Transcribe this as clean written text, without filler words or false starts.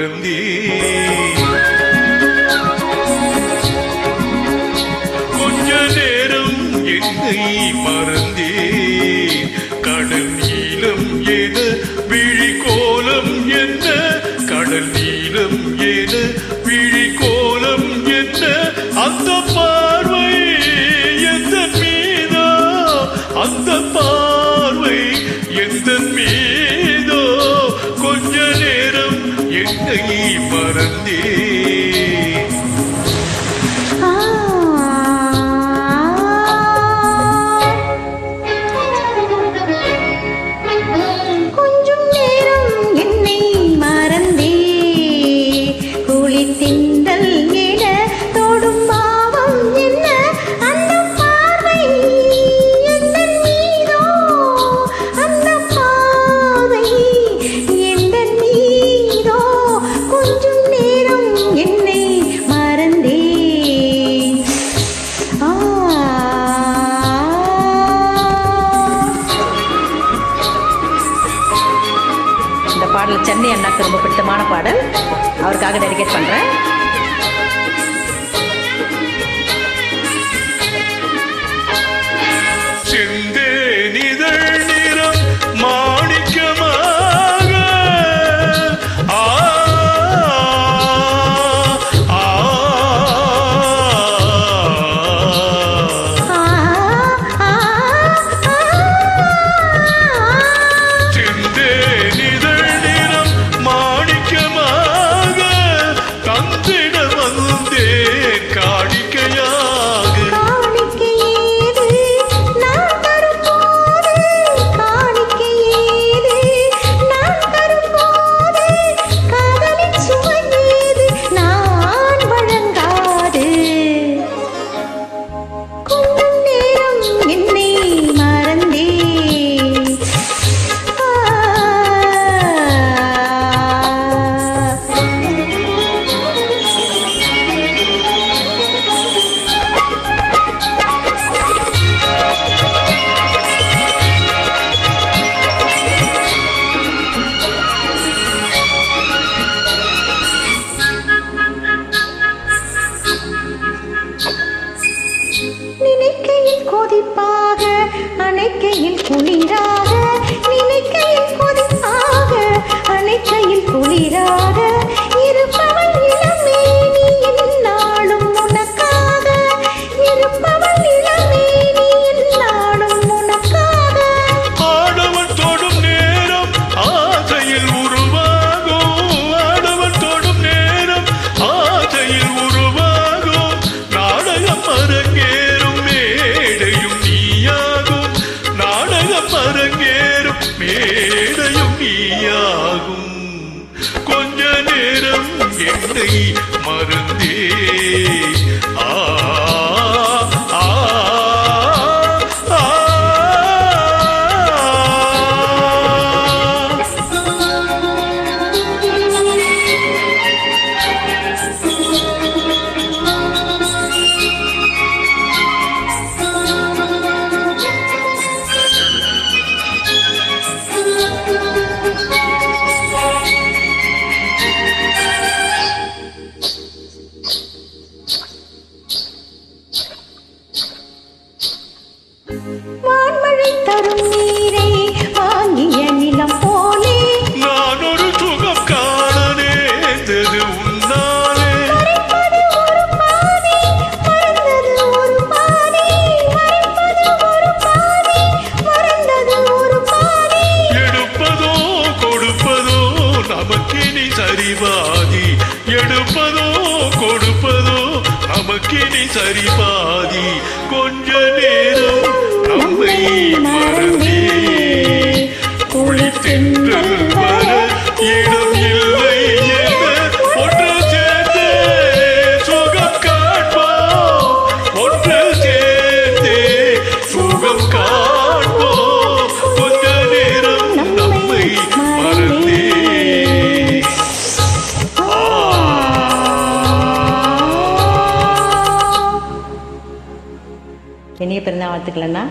மறந்தே கொஞ்ச நேரம் என்னை மறந்தே கடல் நீளம் என விழி கோலம் என்ன கடல் நீளம் என விழி கோலம் என்ன அந்த பார்வை எந்த மீதோ அந்த பார்வை எந்த மீதோ கொஞ்ச நேரம் என்னை மறந்தே பாடல் சென்னை அண்ணாக்கு ரொம்ப பிடித்தமான பாடல், அவருக்காக டெடிகேட் பண்றேன். செந்தேனிதழ் நிறம் மாணிக்கமாக நினைக்கையில் கொதிப்பாக அணைக்கையில் குளிராக நினைக்கையில் கொதிப்பாக அணைக்கையில் குளிராக இருப்பவள் இளமேனி என்னாலும் உனக்காக இருப்பவள் இளமேனி என்னாலும் உனக்காக ஆடவன் தொடும் நேரம் ஆசையில் உருவாகும் ஆடவன் தொடும் நேரம் ஆசையில் உருவாகும் நாடகம் அரங்கேறும் மேடையும் நீயாகும் நாடகம் அரங்கேறும் மேடையும் நீயாகும் கொஞ்ச நேரம் என்னை மறந்தே ஆ ஆ வான்மழை தரும் நீரை வாங்கிய நிலம் போலே நான் ஒரு சுகம் காண நேர்ந்தது உன்னாலே மறைப்பது ஒரு பாதி மறந்தது ஒரு பாதி மறைப்பது ஒரு பாதி மறந்தது ஒரு பாதி எடுப்பதோ கொடுப்பதோ நமக்கினி சரிபாதி எடுப்பதோ கொடுப்பதோ நமக்கினி சரிபாதி கொஞ்ச நேரம் நம்மை மறந்தே குளித்தென்றல் வர இடம் இல்லை என ஒன்று சேர்ந்தே சுகம் காண்போம் ஒன்று சேர்ந்தே சுகம் காண்போம் கொஞ்ச நேரம் நம்மை மறந்தே இனிய பிறந்த வாழ்த்துக்கள் அண்ணா.